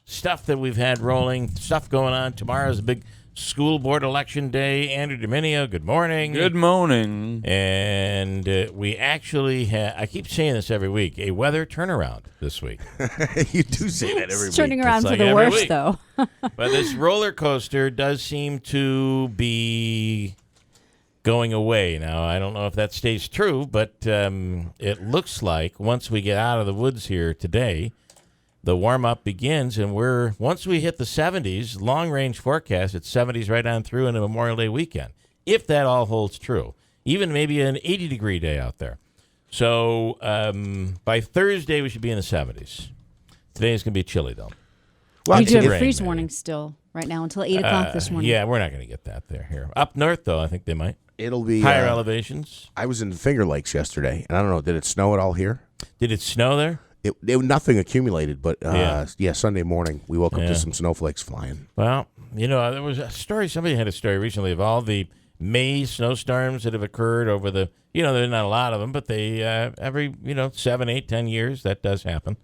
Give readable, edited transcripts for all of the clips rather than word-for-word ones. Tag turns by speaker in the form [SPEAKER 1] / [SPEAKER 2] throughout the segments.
[SPEAKER 1] stuff that we've had rolling, stuff going on. Tomorrow's a big school board election day. Andrew Dominio, good morning.
[SPEAKER 2] Good morning.
[SPEAKER 1] And we actually have, I keep saying this every week, a weather turnaround this week.
[SPEAKER 3] You do say that every
[SPEAKER 4] It's
[SPEAKER 3] week.
[SPEAKER 4] turning around
[SPEAKER 1] It's
[SPEAKER 4] for
[SPEAKER 1] like
[SPEAKER 4] the
[SPEAKER 1] every
[SPEAKER 4] worse,
[SPEAKER 1] week.
[SPEAKER 4] though.
[SPEAKER 1] But this roller coaster does seem to be going away now. I don't know if that stays true, but it looks like once we get out of the woods here today, the warm-up begins, and once we hit the 70s, long-range forecast, it's 70s right on through into Memorial Day weekend, if that all holds true. Even maybe an 80-degree day out there. So by Thursday, we should be in the 70s. Today is going to be chilly, though.
[SPEAKER 4] Well, we do have a
[SPEAKER 1] rain,
[SPEAKER 4] freeze
[SPEAKER 1] maybe.
[SPEAKER 4] warning still right now until 8 o'clock this morning.
[SPEAKER 1] Yeah, we're not going to get that there here. Up north, though, I think they might.
[SPEAKER 3] It'll be
[SPEAKER 1] Higher elevations.
[SPEAKER 3] I was in Finger Lakes yesterday, and I don't know, did it snow at all here?
[SPEAKER 1] Did it snow there?
[SPEAKER 3] Nothing accumulated, but
[SPEAKER 1] Yeah.
[SPEAKER 3] Sunday morning we woke up
[SPEAKER 1] Yeah.
[SPEAKER 3] to some snowflakes flying.
[SPEAKER 1] Well, there was a story. Somebody had a story recently of all the May snowstorms that have occurred over the, there's not a lot of them, but they, every, 7, 8, 10 years, that does happen.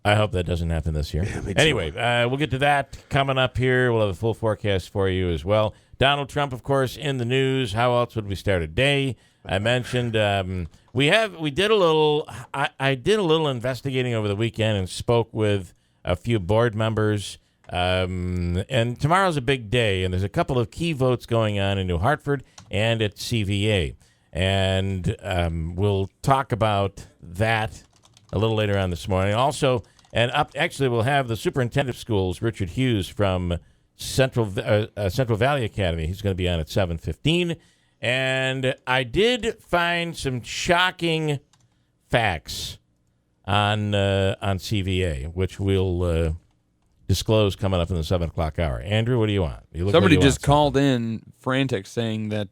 [SPEAKER 1] I hope that doesn't happen this year.
[SPEAKER 3] Yeah,
[SPEAKER 1] Anyway, we'll get to that coming up here. We'll have a full forecast for you as well. Donald Trump, of course, in the news. How else would we start a day? I mentioned we did a little. I did a little investigating over the weekend and spoke with a few board members. And tomorrow's a big day, and there's a couple of key votes going on in New Hartford and at CVA, and we'll talk about that a little later on this morning. Also, we'll have the superintendent of schools, Richard Hughes from Central Valley Academy. He's going to be on at 7:15. And I did find some shocking facts on CVA, which we'll disclose coming up in the 7 o'clock hour. Andrew, what do you want?
[SPEAKER 2] Somebody just called in frantic saying that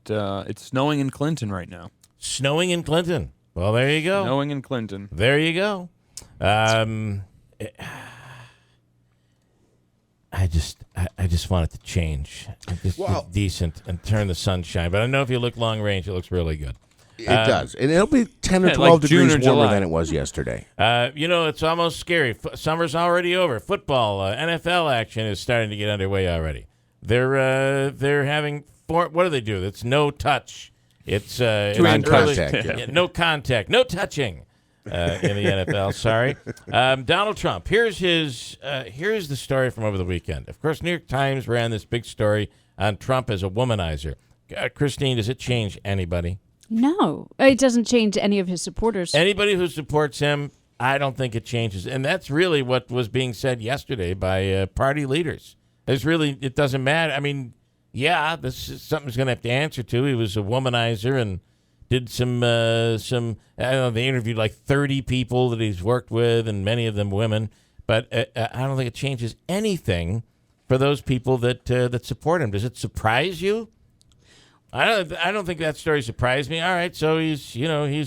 [SPEAKER 2] it's snowing in Clinton right now.
[SPEAKER 1] Snowing in Clinton. Well, there you go.
[SPEAKER 2] Snowing in Clinton.
[SPEAKER 1] There you go. I just want it to change. Just be decent and turn the sunshine. But I know if you look long range, it looks really good.
[SPEAKER 3] It does. And it'll be 10 or 12
[SPEAKER 2] like June
[SPEAKER 3] degrees
[SPEAKER 2] or
[SPEAKER 3] warmer
[SPEAKER 2] July.
[SPEAKER 3] than it was yesterday.
[SPEAKER 1] It's almost scary. Summer's already over. Football, NFL action is starting to get underway already. They're having what do they do? It's no touch. It's
[SPEAKER 3] non-contact.
[SPEAKER 1] No contact. No touching. In the NFL, sorry. Donald Trump. Here's the story from over the weekend. Of course, New York Times ran this big story on Trump as a womanizer. Christine, does it change anybody?
[SPEAKER 4] No, it doesn't change any of his supporters.
[SPEAKER 1] Anybody who supports him, I don't think it changes. And that's really what was being said yesterday by party leaders. It doesn't matter. I mean, yeah, this is something's going to have to answer to. He was a womanizer and did some I don't know, they interviewed like 30 people that he's worked with, and many of them women. But I don't think it changes anything for those people that support him. Does it surprise you? I don't think that story surprised me. All right, so he's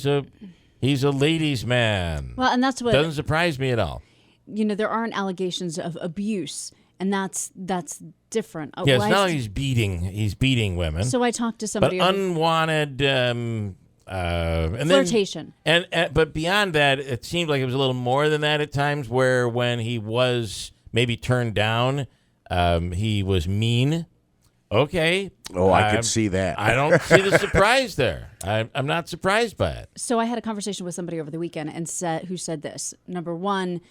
[SPEAKER 1] a ladies' man.
[SPEAKER 4] Well, and that's what
[SPEAKER 1] doesn't surprise me at all.
[SPEAKER 4] There aren't allegations of abuse, and that's different.
[SPEAKER 1] Yeah, it's not like he's beating women.
[SPEAKER 4] So I talked to somebody.
[SPEAKER 1] But unwanted and
[SPEAKER 4] flirtation.
[SPEAKER 1] But beyond that, it seemed like it was a little more than that at times, where when he was maybe turned down, he was mean. Okay.
[SPEAKER 3] Oh, I could see that.
[SPEAKER 1] I don't see the surprise there. I'm not surprised by it.
[SPEAKER 4] So I had a conversation with somebody over the weekend who said this. Number one,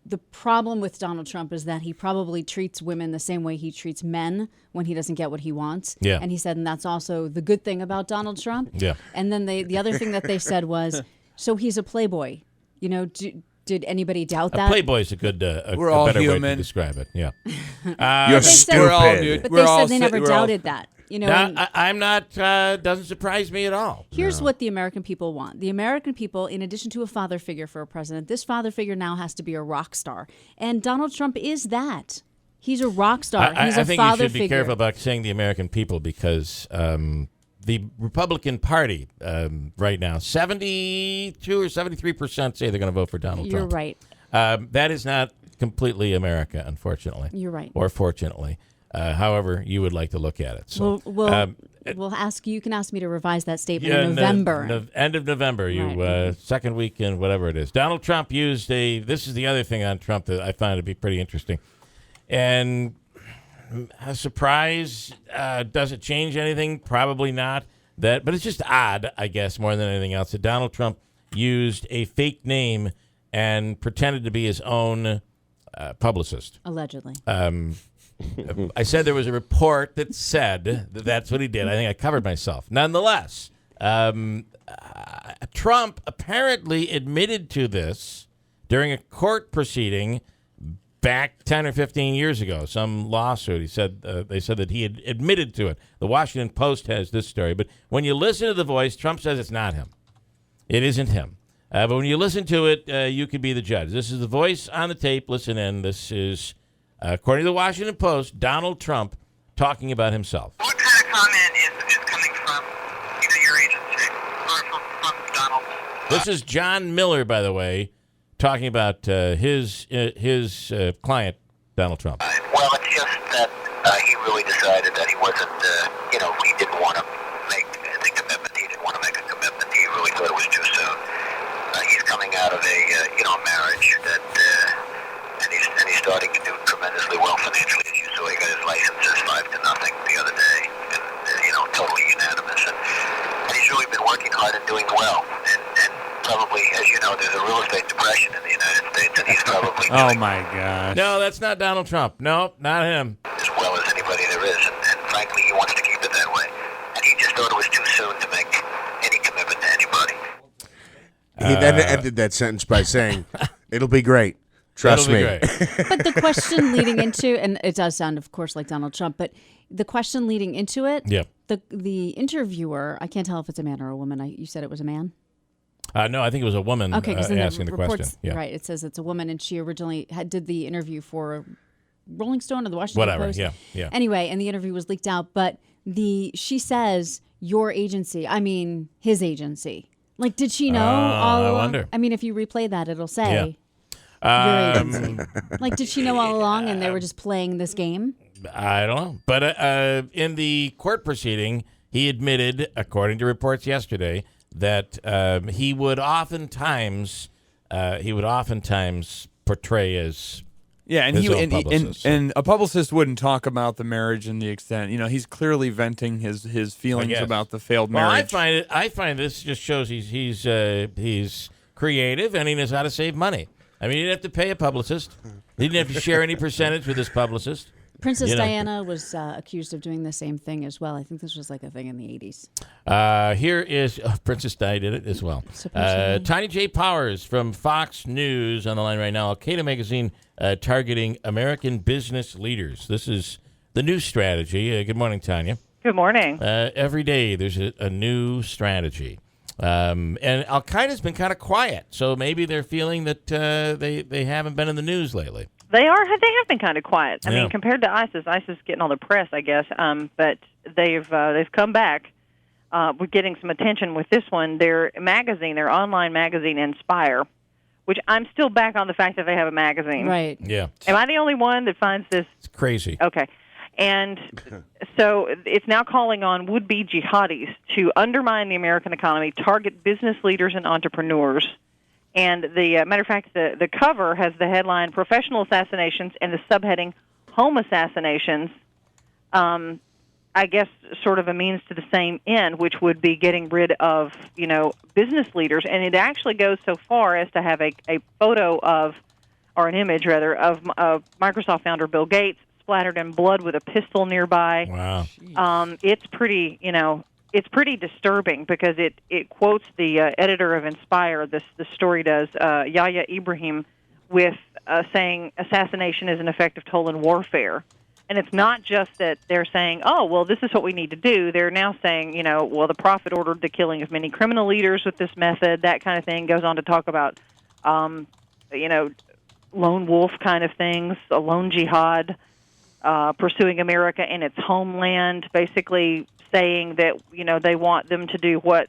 [SPEAKER 4] the problem with Donald Trump is that he probably treats women the same way he treats men when he doesn't get what he wants.
[SPEAKER 1] Yeah.
[SPEAKER 4] And he said, and that's also the good thing about Donald Trump.
[SPEAKER 1] Yeah.
[SPEAKER 4] And then the other thing that they said was, so he's a playboy. Did anybody doubt that?
[SPEAKER 1] Playboy's a good,
[SPEAKER 2] We're all
[SPEAKER 1] better way to
[SPEAKER 2] human.
[SPEAKER 1] describe it. Yeah.
[SPEAKER 3] You're stupid.
[SPEAKER 2] We're all new.
[SPEAKER 4] But
[SPEAKER 2] We're
[SPEAKER 4] they
[SPEAKER 2] all
[SPEAKER 4] said they never doubted that.
[SPEAKER 1] I'm not. Doesn't surprise me at all.
[SPEAKER 4] Here's what the American people want. The American people, in addition to a father figure for a president, this father figure now has to be a rock star. And Donald Trump is that. He's a rock star. He's
[SPEAKER 1] I
[SPEAKER 4] a
[SPEAKER 1] think
[SPEAKER 4] father
[SPEAKER 1] you should be
[SPEAKER 4] figure.
[SPEAKER 1] careful about saying the American people, because the Republican Party right now, 72 or 73% say they're going to vote for Donald
[SPEAKER 4] You're
[SPEAKER 1] Trump.
[SPEAKER 4] right.
[SPEAKER 1] That is not completely America, unfortunately.
[SPEAKER 4] You're right.
[SPEAKER 1] Or fortunately. however you would like to look at it. So,
[SPEAKER 4] we'll ask you. You can ask me to revise that statement in November.
[SPEAKER 1] End of November,
[SPEAKER 4] Right.
[SPEAKER 1] Second weekend, whatever it is. Donald Trump used this is the other thing on Trump that I find to be pretty interesting. And a surprise, does it change anything? Probably not. But it's just odd, I guess, more than anything else, that Donald Trump used a fake name and pretended to be his own publicist.
[SPEAKER 4] Allegedly.
[SPEAKER 1] I said there was a report that said that that's what he did. I think I covered myself. Nonetheless, Trump apparently admitted to this during a court proceeding back 10 or 15 years ago, some lawsuit. He said they said that he had admitted to it. The Washington Post has this story. But when you listen to the voice, Trump says it's not him. It isn't him. But when you listen to it, you could be the judge. This is the voice on the tape. Listen in. This is, according to the Washington Post, Donald Trump talking about himself.
[SPEAKER 5] What kind of comment is coming from your agency or from Donald?
[SPEAKER 1] This is John Miller, by the way, talking about his client, Donald Trump.
[SPEAKER 5] Well, it's just that he really decided that he wasn't, he didn't want to make the commitment. He didn't want to make a commitment. He really thought it was too soon. He's coming out of a marriage that, and he's starting to do tremendously well financially. As you saw, he got his licenses 5-0 the other day, and totally unanimous. And he's really been working hard and doing well. And probably, as you know, there's a real estate depression in the United States, and he's probably
[SPEAKER 2] Oh
[SPEAKER 5] doing
[SPEAKER 2] my gosh!
[SPEAKER 1] No, that's not Donald Trump. No, not him.
[SPEAKER 5] as well as anybody there is. And frankly, he wants to keep it that way. And he just thought it was too soon to make any commitment to anybody.
[SPEAKER 3] He then ended that sentence by saying, "It'll be great. Trust
[SPEAKER 1] It'll be
[SPEAKER 3] me."
[SPEAKER 1] great.
[SPEAKER 4] But the question leading into, and it does sound, of course, like Donald Trump, but the question leading into it,
[SPEAKER 1] Yeah.
[SPEAKER 4] the interviewer, I can't tell if it's a man or a woman. You said it was a man?
[SPEAKER 1] No, I think it was a woman
[SPEAKER 4] Okay, because
[SPEAKER 1] asking the question.
[SPEAKER 4] reports,
[SPEAKER 1] Yeah.
[SPEAKER 4] right, it says it's a woman, and she originally did the interview for Rolling Stone or the Washington
[SPEAKER 1] Whatever,
[SPEAKER 4] Post.
[SPEAKER 1] yeah.
[SPEAKER 4] Anyway, and the interview was leaked out, but she says, your agency, I mean, his agency. Like, did she know all
[SPEAKER 1] I
[SPEAKER 4] along?
[SPEAKER 1] wonder.
[SPEAKER 4] I mean, if you replay that, it'll say your
[SPEAKER 1] Um,
[SPEAKER 4] agency. Like, did she know all along and they were just playing this game?
[SPEAKER 1] I don't know. But in the court proceeding, he admitted, according to reports yesterday, that he would oftentimes portray as
[SPEAKER 2] Yeah, and
[SPEAKER 1] his own
[SPEAKER 2] and
[SPEAKER 1] publicist.
[SPEAKER 2] a publicist wouldn't talk about the marriage and the extent. He's clearly venting his feelings
[SPEAKER 1] guess.
[SPEAKER 2] about the failed
[SPEAKER 1] Well,
[SPEAKER 2] marriage.
[SPEAKER 1] I find this just shows he's creative and he knows how to save money. I mean, he didn't have to pay a publicist. He didn't have to share any percentage with his publicist.
[SPEAKER 4] Princess Diana was accused of doing the same thing as well. I think this was like a thing in the 80s.
[SPEAKER 1] Here is Princess Di did it as well.
[SPEAKER 4] Supposedly.
[SPEAKER 1] Tanya J. Powers from Fox News on the line right now. Al-Qaeda magazine targeting American business leaders. This is the new strategy. Good morning, Tanya.
[SPEAKER 6] Good morning.
[SPEAKER 1] Every day there's a new strategy. And Al-Qaeda's been kind of quiet, so maybe they're feeling that they haven't been in the news lately.
[SPEAKER 6] They have been kind of quiet. I
[SPEAKER 1] Yeah.
[SPEAKER 6] mean, compared to ISIS getting all the press, I guess. But they've come back. We're getting some attention with this one. Their online magazine, Inspire, which I'm still back on the fact that they have a magazine.
[SPEAKER 4] Right.
[SPEAKER 1] Yeah.
[SPEAKER 6] Am I the only one that finds this?
[SPEAKER 1] It's crazy.
[SPEAKER 6] Okay. And so it's now calling on would-be jihadis to undermine the American economy, target business leaders and entrepreneurs. And the matter of fact, the cover has the headline "Professional Assassinations" and the subheading "Home Assassinations." I guess sort of a means to the same end, which would be getting rid of business leaders. And it actually goes so far as to have a photo of, or an image rather, of Microsoft founder Bill Gates splattered in blood with a pistol nearby.
[SPEAKER 1] Wow.
[SPEAKER 6] It's pretty, it's pretty disturbing because it quotes the editor of Inspire. The story does, Yahya Ibrahim, with saying assassination is an effective tool in warfare. And it's not just that they're saying, oh, well, this is what we need to do. They're now saying, well, the Prophet ordered the killing of many criminal leaders with this method. That kind of thing goes on to talk about, lone wolf kind of things, a lone jihad, pursuing America in its homeland, basically saying that, they want them to do what,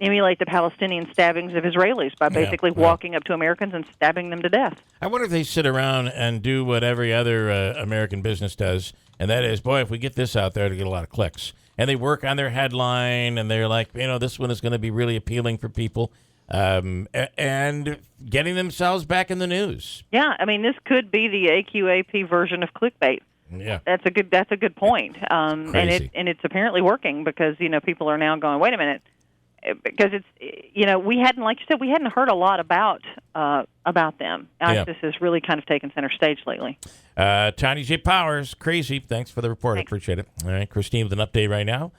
[SPEAKER 6] emulate the Palestinian stabbings of Israelis by basically walking up to Americans and stabbing them to death.
[SPEAKER 1] I wonder if they sit around and do what every other American business does and that is, boy, if we get this out there, to get a lot of clicks. And they work on their headline, and they're like, this one is going to be really appealing for people, and getting themselves back in the news.
[SPEAKER 6] Yeah, I mean, this could be the AQAP version of clickbait.
[SPEAKER 1] Yeah,
[SPEAKER 6] that's a good point. And it's apparently working because people are now going, wait a minute, because it's we hadn't, like you said, we hadn't heard a lot about them. ISIS has really kind of taken center stage lately.
[SPEAKER 1] Tiny J Powers, crazy. Thanks for the report. I appreciate it. All right, Christine with an update right now.